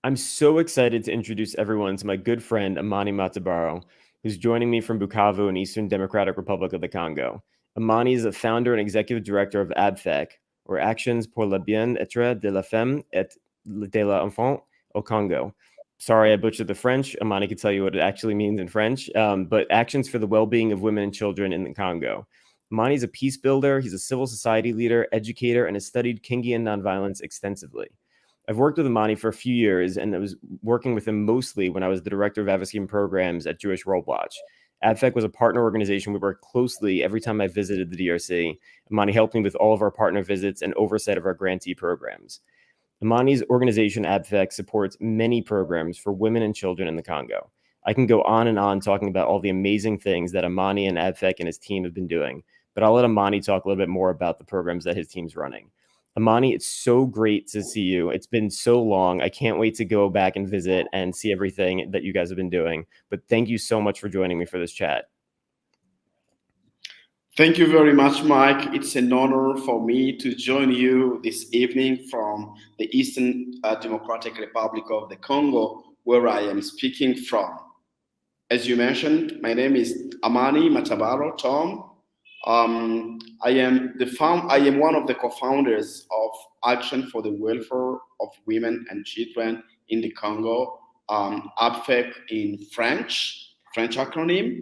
I'm so excited to introduce everyone to my good friend Amani Matabaro, who's joining me from Bukavu in Eastern Democratic Republic of the Congo. Amani is the founder and executive director of ABFEC, or Actions pour le bien-être de la femme et de l'enfant au Congo. Sorry, I butchered the French. Amani can tell you what it actually means in French, but Actions for the Well-Being of Women and Children in the Congo. Amani's a peace builder, he's a civil society leader, educator, and has studied Kingian nonviolence extensively. I've worked with Amani for a few years, and I was working with him mostly when I was the director of advocacy and programs at Jewish World Watch. ABFEC was a partner organization we worked closely every time I visited the DRC. Amani helped me with all of our partner visits and oversight of our grantee programs. Amani's organization, ABFEC, supports many programs for women and children in the Congo. I can go on and on talking about all the amazing things that Amani and ABFEC and his team have been doing, but I'll let Amani talk a little bit more about the programs that his team's running. Amani, it's so great to see you. It's been so long. I can't wait to go back and visit and see everything that you guys have been doing. But thank you so much for joining me for this chat. Thank you very much, Mike. It's an honor for me to join you this evening from the Eastern Democratic Republic of the Congo, where I am speaking from. As you mentioned, my name is Amani Matabaro Tom. I am one of the co-founders of Action for the Welfare of Women and Children in the Congo, ABFEC in French acronym.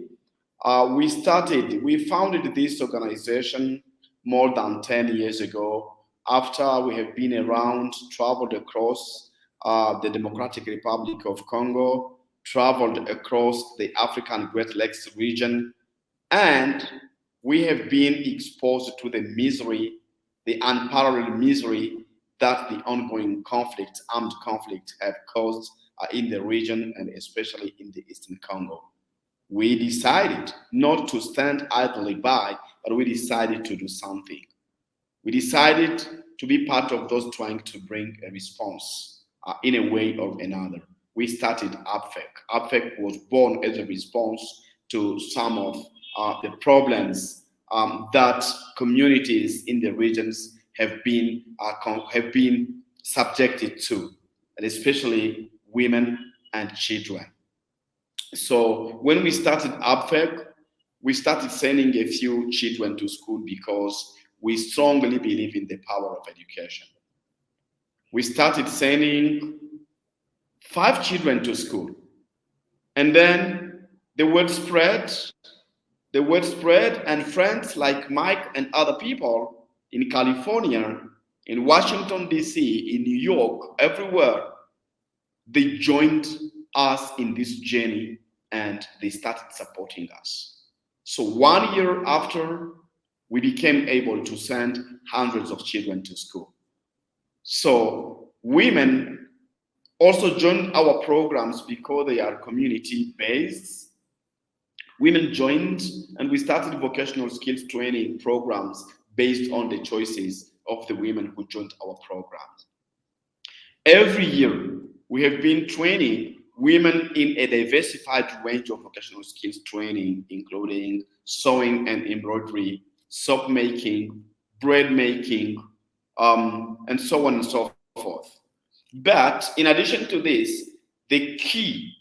We founded this organization more than 10 years ago after we have been around, traveled across the Democratic Republic of Congo, traveled across the African Great Lakes region, and we have been exposed to the misery, the unparalleled misery that the ongoing conflict, armed conflict, have caused in the region and especially in the Eastern Congo. We decided not to stand idly by, but we decided to do something. We decided to be part of those trying to bring a response in a way or another. We started ABFEC. ABFEC was born as a response to some of the problems that communities in the regions have been subjected to, and especially women and children. So when we started ABFEC, we started sending a few children to school because we strongly believe in the power of education. We started sending 5 children to school. And then the word spread, and friends like Mike and other people in California, in Washington, D.C., in New York, everywhere, they joined us in this journey and they started supporting us. So 1 year after, we became able to send hundreds of children to school. So women also joined our programs because they are community-based. Women joined and we started vocational skills training programs based on the choices of the women who joined our programs. Every year, we have been training women in a diversified range of vocational skills training, including sewing and embroidery, soap making, bread making, and so on and so forth. But in addition to this, the key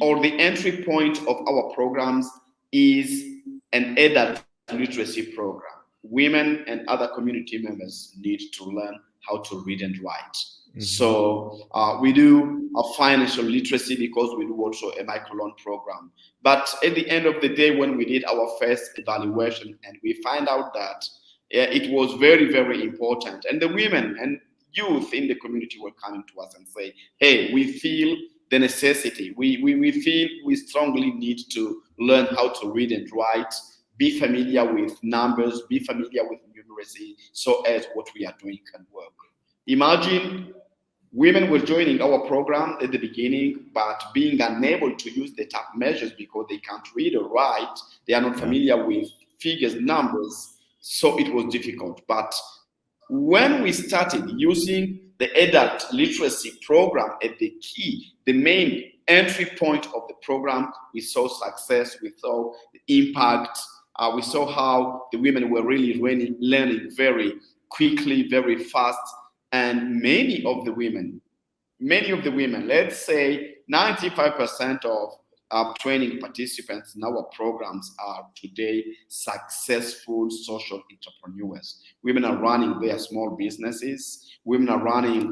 or the entry point of our programs is an adult literacy program. Women and other community members need to learn how to read and write. Mm-hmm. So we do a financial literacy because we do also a microloan program. But at the end of the day, when we did our first evaluation and we find out that it was very, very important, and the women and youth in the community were coming to us and say, hey, we feel the necessity. We feel we strongly need to learn how to read and write, be familiar with numbers, be familiar with numeracy, so as what we are doing can work. Imagine women were joining our program at the beginning, but being unable to use the tape measures because they can't read or write, they are not familiar with figures, numbers, so it was difficult. But when we started using the adult literacy program at the main entry point of the program, we saw success, we saw the impact, we saw how the women were really learning very quickly, very fast, and many of the women many of the women, let's say 95% of training participants in our programs are today successful social entrepreneurs. Women are running their small businesses. Women are running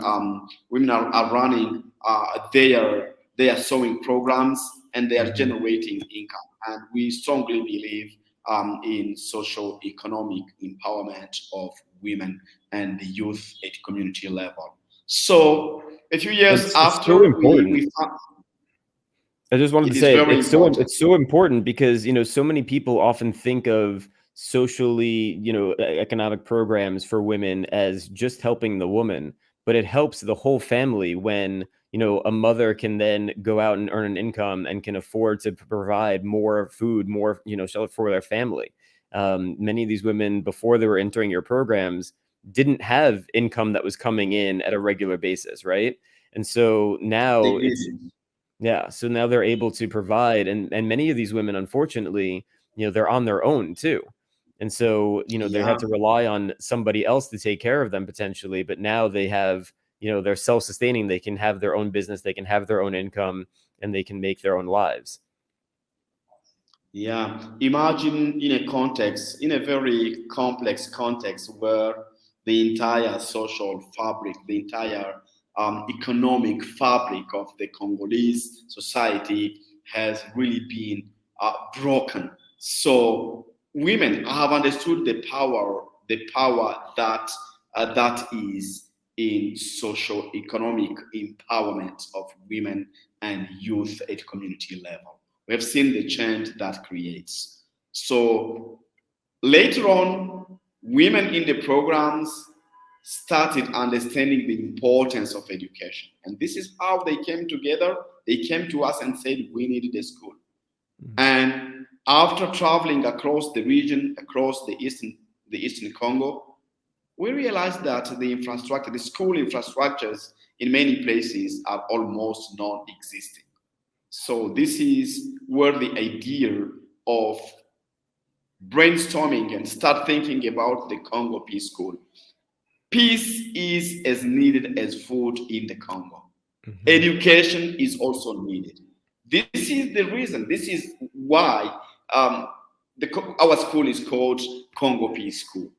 their sewing programs, and they are generating income. And we strongly believe in social economic empowerment of women and the youth at community level. So a few years It's so after important. I just wanted it to is say very important. it's so important because so many people often think of socially economic programs for women as just helping the woman, but it helps the whole family when a mother can then go out and earn an income and can afford to provide more food, more shelter for their family. Many of these women, before they were entering your programs, didn't have income that was coming in at a regular basis, right? And so now They it's didn't. yeah, so now they're able to provide, and many of these women, unfortunately, they're on their own too. And so, they had Yeah. to rely on somebody else to take care of them potentially, but now they have, they're self-sustaining, they can have their own business, they can have their own income, and they can make their own lives. Yeah, imagine in a context, in a very complex context where the entire social fabric, the entire economic fabric of the Congolese society has really been broken. So women have understood the power that is in social economic empowerment of women and youth at community level. We have seen the change that creates. So later on, women in the programs started understanding the importance of education. And this is how they came together. They came to us and said, we needed a school. And after traveling across the region, across the eastern Congo, we realized that the school infrastructures in many places are almost non-existing. So this is where the idea of brainstorming and start thinking about the Congo Peace School. Peace is as needed as food in the Congo. Education is also needed. This is the reason. This is why our school is called Congo Peace School.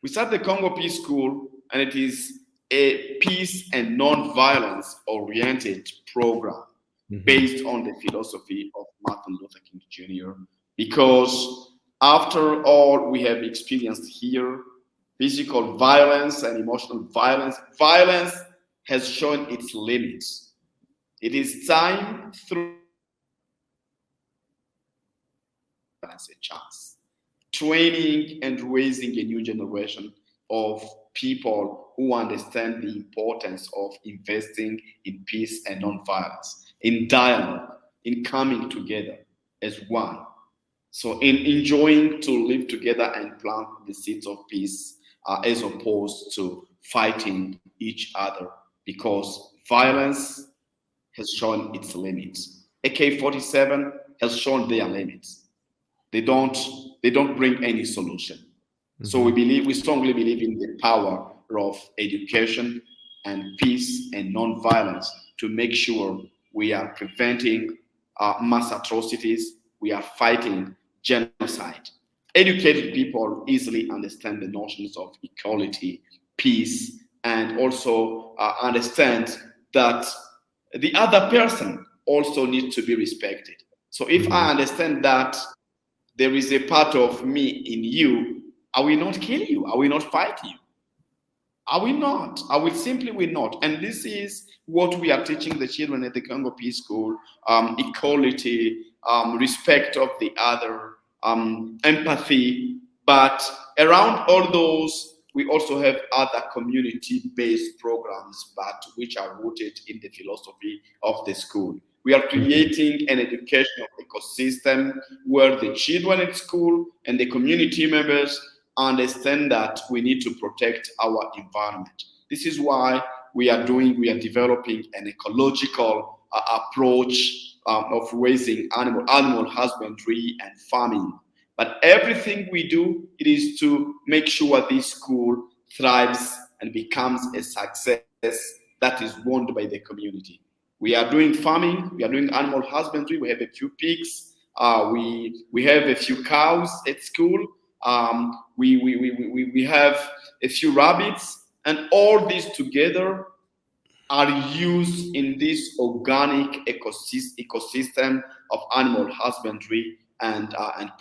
We start the Congo Peace School, and it is a peace and non-violence oriented program based on the philosophy of Martin Luther King Jr. Because after all we have experienced here, physical violence and emotional violence has shown its limits. It is time through violence a chance, training and raising a new generation of people who understand the importance of investing in peace and non-violence, in dialogue, in coming together as one. So, in enjoying to live together and plant the seeds of peace, as opposed to fighting each other, because violence has shown its limits. AK-47 has shown their limits. They don't bring any solution. So we strongly believe in the power of education and peace and non-violence to make sure we are preventing mass atrocities, we are fighting genocide. Educated people easily understand the notions of equality, peace, and also understand that the other person also needs to be respected. So if I understand that there is a part of me in you, I will not kill you. I will not fight you. I will not. I will simply will not. And this is what we are teaching the children at the Congo Peace School: equality, respect of the other, empathy. But around all those, we also have other community-based programs, but which are rooted in the philosophy of the school. We are creating an educational ecosystem where the children at school and the community members understand that we need to protect our environment. This is why we are developing an ecological approach of raising animal husbandry and farming. But everything we do, it is to make sure this school thrives and becomes a success that is owned by the community. We are doing farming, we are doing animal husbandry, we have a few pigs, we have a few cows at school, we have a few rabbits, and all these together are used in this organic ecosystem of animal husbandry and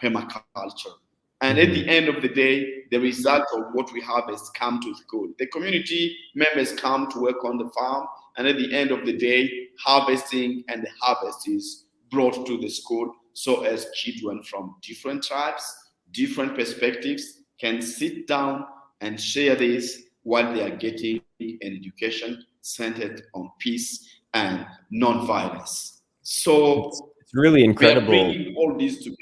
permaculture. And at the end of the day, the result of what we have has come to school. The community members come to work on the farm, and at the end of the day, harvesting and the harvest is brought to the school so as children from different tribes, different perspectives can sit down and share this while they are getting an education centered on peace and non-violence. So it's really we are incredible. bringing all these together.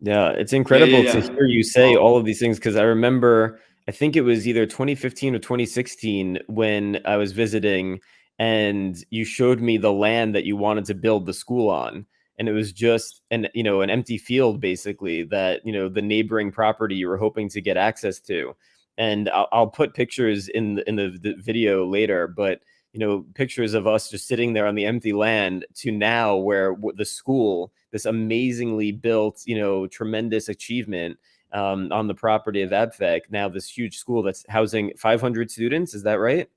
Yeah, it's incredible to hear you say all of these things, because I remember, I think it was either 2015 or 2016 when I was visiting, and you showed me the land that you wanted to build the school on. And it was just an empty field, basically, that, the neighboring property you were hoping to get access to. And I'll put pictures in the video later, but pictures of us just sitting there on the empty land to now where the school, this amazingly built, tremendous achievement on the property of ABFEC, now this huge school that's housing 500 students. Is that right?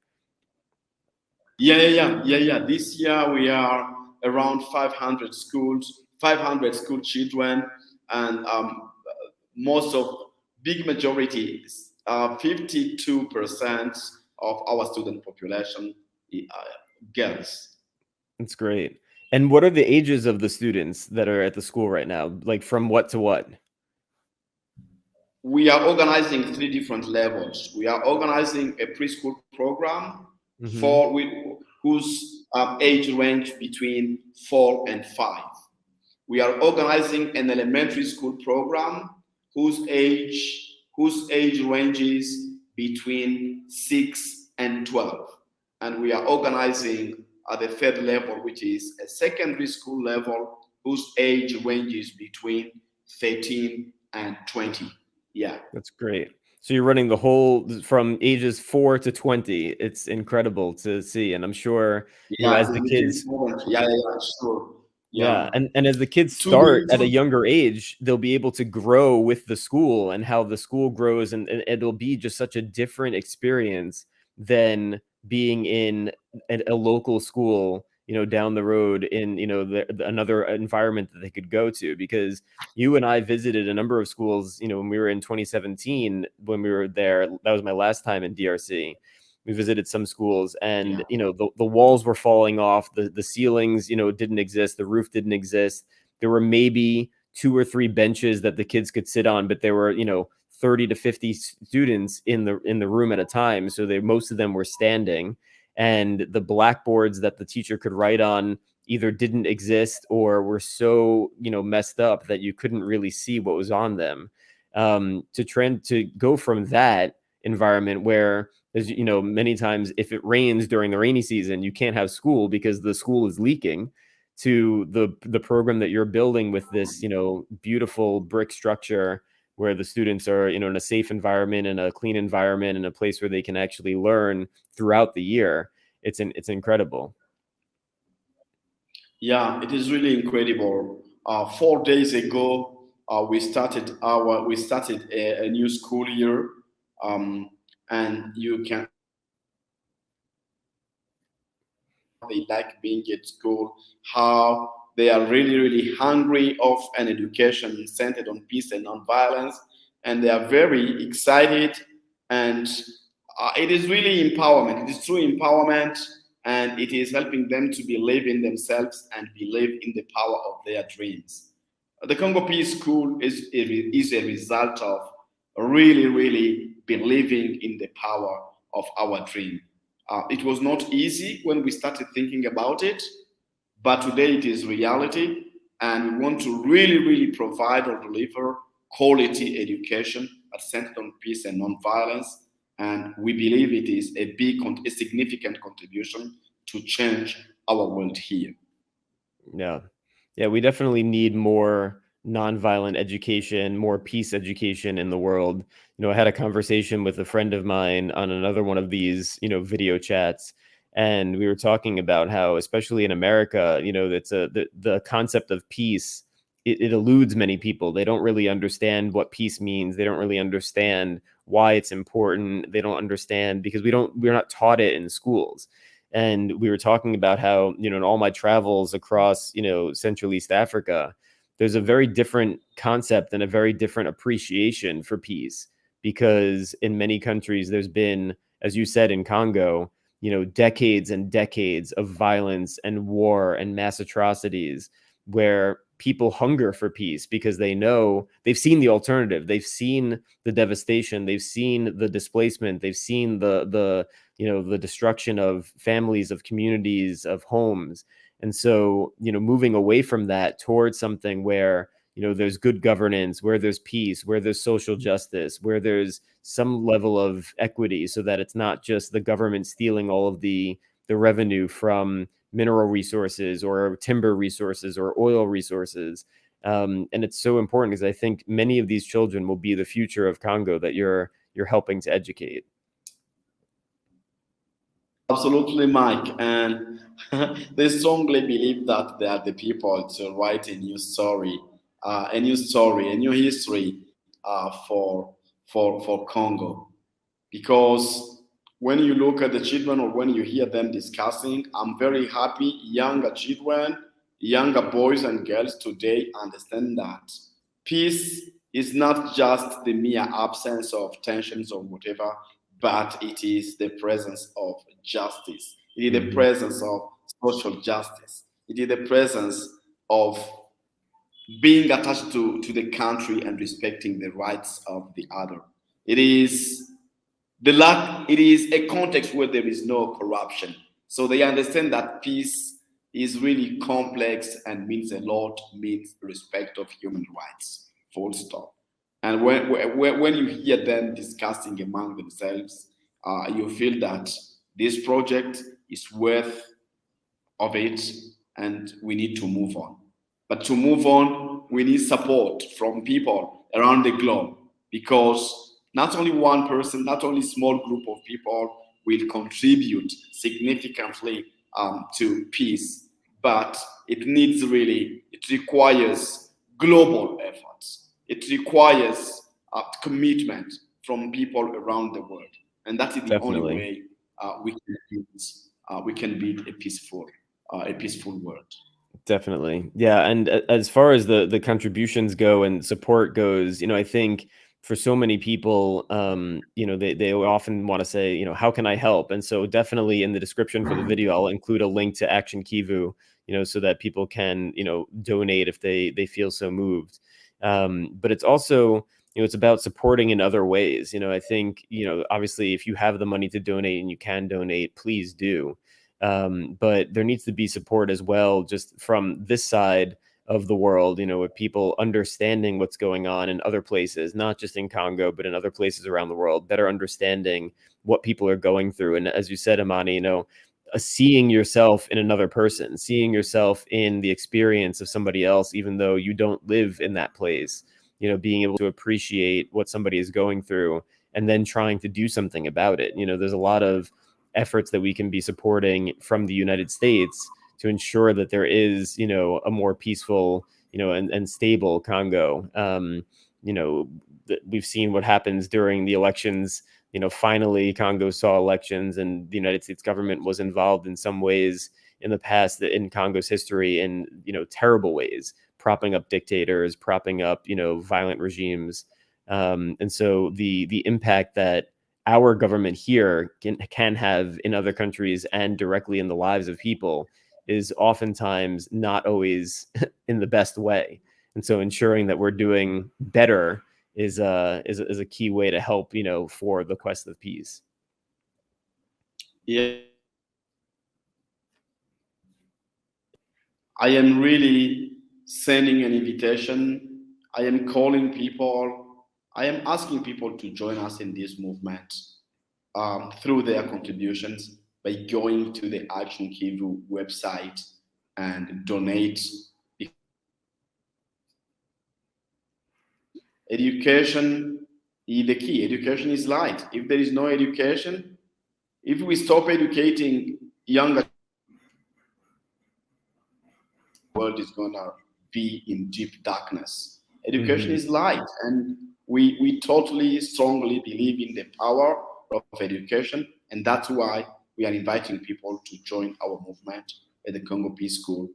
Yeah. This year we are around 500 schools, 500 school children, and most of big majority, 52% of our student population girls. That's great. And what are the ages of the students that are at the school right now? Like from what to what? We are organizing 3 different levels. We are organizing a preschool program whose age range between 4 and 5. We are organizing an elementary school program whose age ranges between 6 and 12. And we are organizing at the 3rd level, which is a secondary school level, whose age ranges between 13 and 20. Yeah. That's great. So you're running the whole from ages 4 to 20. It's incredible to see. And I'm sure, as the kids. Yeah, sure. Yeah. And as the kids start at a younger age, they'll be able to grow with the school and how the school grows. And it'll be just such a different experience than being in a local school, down the road in, another environment that they could go to. Because you and I visited a number of schools, when we were in 2017, when we were there. That was my last time in DRC. We visited some schools, and the walls were falling off, the ceilings didn't exist, the roof didn't exist. There were maybe 2 or 3 benches that the kids could sit on, but there were 30 to 50 students in the room at a time, so most of them were standing, and the blackboards that the teacher could write on either didn't exist or were so messed up that you couldn't really see what was on them. To go from that environment where, as many times, if it rains during the rainy season, you can't have school because the school is leaking, to the program that you're building with this beautiful brick structure where the students are in a safe environment and a clean environment and a place where they can actually learn throughout the year. It's incredible. Yeah, it is really incredible. 4 days ago, we started a new school year, and you can. They like being at school, how they are really, really hungry of an education centered on peace and nonviolence, and they are very excited. And it is really empowerment. It is true empowerment, and it is helping them to believe in themselves and believe in the power of their dreams. The Congo Peace School is a result of really, really believing in the power of our dream. It was not easy when we started thinking about it, but today it is reality, and we want to really, really provide or deliver quality education that centered on peace and nonviolence. And we believe it is a significant contribution to change our world here. Yeah, we definitely need more nonviolent education, more peace education in the world. I had a conversation with a friend of mine on another one of these, video chats, and we were talking about how, especially in America, that's the concept of peace. It eludes many people. They don't really understand what peace means. They don't really understand why it's important. They don't understand because we're not taught it in schools. And we were talking about how, in all my travels across, Central East Africa, there's a very different concept and a very different appreciation for peace, because in many countries there's been, as you said, in Congo, decades and decades of violence and war and mass atrocities, where people hunger for peace because they've seen the alternative. They've seen the devastation, they've seen the displacement, they've seen the destruction of families, of communities, of homes. And so, moving away from that towards something where, there's good governance, where there's peace, where there's social justice, where there's some level of equity, so that it's not just the government stealing all of the revenue from mineral resources or timber resources or oil resources. And it's so important because I think many of these children will be the future of Congo that you're helping to educate. Absolutely, Mike. And they strongly believe that they are the people to write a new story, a new story, a new history for Congo. Because when you look at the children or when you hear them discussing, I'm very happy younger children, younger boys and girls today understand that peace is not just the mere absence of tensions or whatever, but it is the presence of justice. It is the presence of social justice. It is the presence of being attached to the country and respecting the rights of the other. It is it is a context where there is no corruption. So they understand that peace is really complex and means a lot, means respect of human rights, full stop. And when you hear them discussing among themselves, you feel that this project is worth of it and we need to move on. But to move on, we need support from people around the globe, because not only one person, not only a small group of people will contribute significantly to peace, but it requires global efforts. It requires commitment from people around the world. And that is the only Definitely. way we can build a peaceful world. Definitely. Yeah. And as far as the contributions go and support goes, I think for so many people, they often want to say, how can I help? And so definitely in the description for the video, I'll include a link to Action Kivu, so that people can, donate if they feel so moved. But it's also, it's about supporting in other ways. I think, obviously if you have the money to donate and you can donate, please do. But there needs to be support as well, just from this side of the world, with people understanding what's going on in other places, not just in Congo, but in other places around the world, better understanding what people are going through. And as you said, Amani, seeing yourself in another person, seeing yourself in the experience of somebody else, even though you don't live in that place, being able to appreciate what somebody is going through and then trying to do something about it. There's a lot of efforts that we can be supporting from the United States to ensure that there is, a more peaceful, and stable Congo. We've seen what happens during the elections. Finally, Congo saw elections, and the United States government was involved in some ways in the past in Congo's history in, terrible ways, propping up dictators, propping up, violent regimes. And so the impact that our government here can have in other countries and directly in the lives of people is oftentimes not always in the best way. And so ensuring that we're doing better is a key way to help, for the quest of peace. Yeah, I am really sending an invitation. I am calling people. I am asking people to join us in this movement through their contributions by going to the Action Kivu website and donate. Education is the key. Education is light. If there is no education, if we stop educating younger, the world is gonna be in deep darkness. Education is light, and we totally strongly believe in the power of education, and that's why we are inviting people to join our movement at the Congo Peace School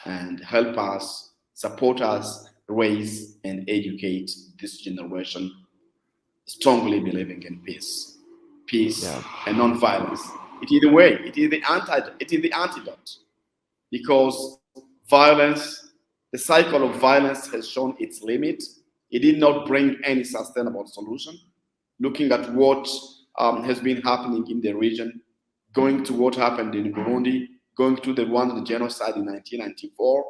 and help us, support us, raise and educate this generation strongly believing in peace and non-violence. It is the way. It is the antidote, because violence, the cycle of violence has shown its limit. It did not bring any sustainable solution. Looking at what has been happening in the region, going to what happened in Burundi, going to the Rwandan genocide in 1994,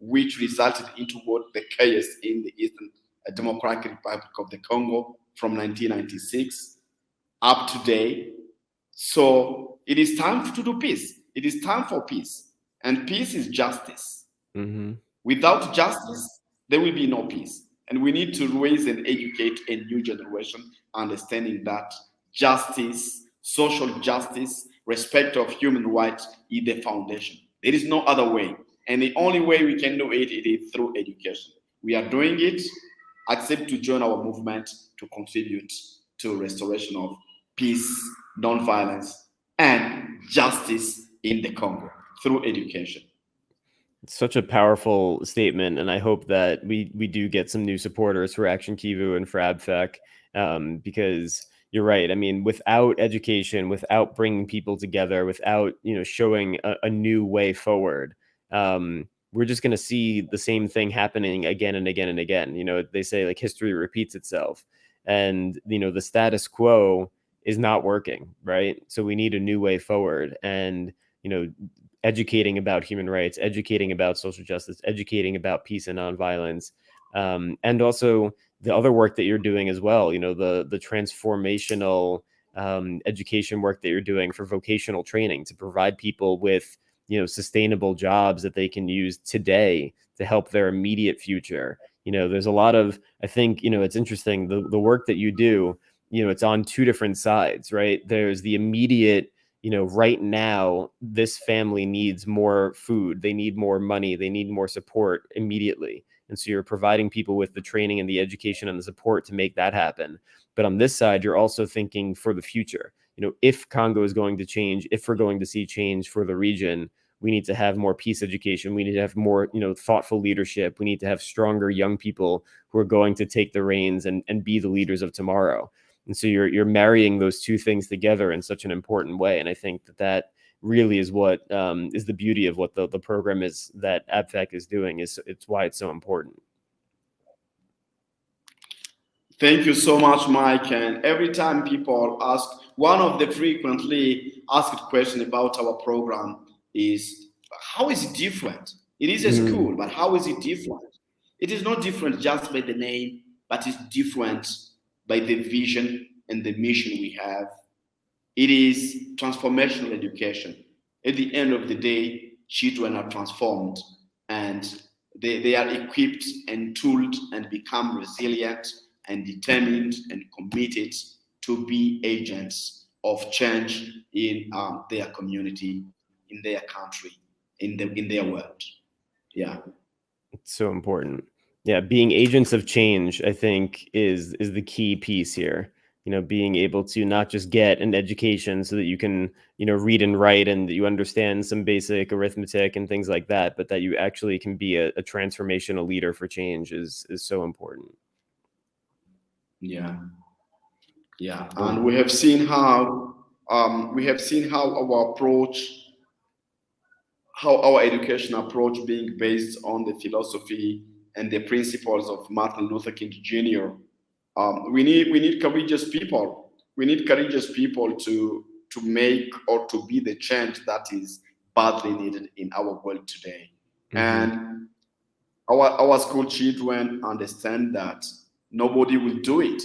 which resulted into what the chaos in the Eastern Democratic Republic of the Congo from 1996 up to today. So it is time to do peace. It is time for peace. And peace is justice. Without justice, there will be no peace. And we need to raise and educate a new generation, understanding that justice, social justice, respect of human rights is the foundation. There is no other way. And the only way we can do it is through education. We are doing it. Accept to join our movement to contribute to restoration of peace, non-violence, and justice in the Congo through education. It's such a powerful statement, and I hope that we do get some new supporters for Action Kivu and for ABFEC, because you're right. I mean, without education, without bringing people together, without showing a new way forward, we're just going to see the same thing happening again and again and again. They say like history repeats itself, and the status quo is not working, right? So we need a new way forward, and educating about human rights, educating about social justice, educating about peace and nonviolence, and also the other work that you're doing as well. The transformational education work that you're doing for vocational training to provide people with sustainable jobs that they can use today to help their immediate future. There's a lot of, I think, it's interesting, the work that you do, it's on two different sides, right? There's the immediate, right now, this family needs more food, they need more money, they need more support immediately. And so you're providing people with the training and the education and the support to make that happen. But on this side, you're also thinking for the future. If Congo is going to change, if we're going to see change for the region, we need to have more peace education. We need to have more, thoughtful leadership. We need to have stronger young people who are going to take the reins and be the leaders of tomorrow. And so you're marrying those two things together in such an important way. And I think that really is what is the beauty of what the program is that ABFEC is doing. It's why it's so important. Thank you so much, Mike. And every time people ask, one of the frequently asked questions about our program is, how is it different? It is a school, but how is it different? It is not different just by the name, but it's different by the vision and the mission we have. It is transformational education. At the end of the day, children are transformed, and they are equipped and tooled and become resilient and determined and committed to be agents of change in their community, in their country, in their world. Yeah, it's so important. Yeah, being agents of change, I think, is the key piece here. Being able to not just get an education so that you can, read and write and you understand some basic arithmetic and things like that, but that you actually can be a transformational leader for change is so important. Yeah, and we have seen how our education approach being based on the philosophy and the principles of Martin Luther King Jr. We need courageous people. We need courageous people to make or to be the change that is badly needed in our world today. And our school children understand that nobody will do it.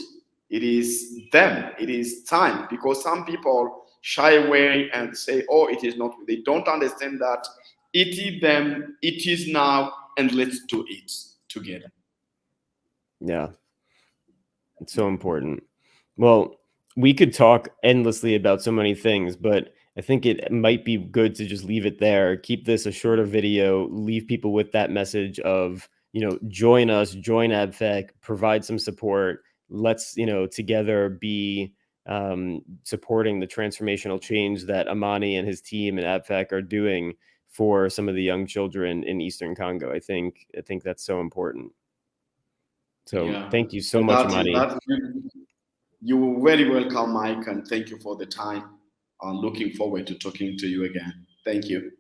It is them. It is time, because some people shy away and say, "Oh, it is not." They don't understand that it is them. It is now, and let's do it together. Yeah. It's so important. Well, we could talk endlessly about so many things, but I think it might be good to just leave it there. Keep this a shorter video, leave people with that message of, join us, join ABFEC, provide some support. Let's, together be supporting the transformational change that Amani and his team and ABFEC are doing for some of the young children in Eastern Congo. I think that's so important. So Yeah, thank you so much, Amani. You're very welcome, Mike, and thank you for the time. I'm looking forward to talking to you again. Thank you.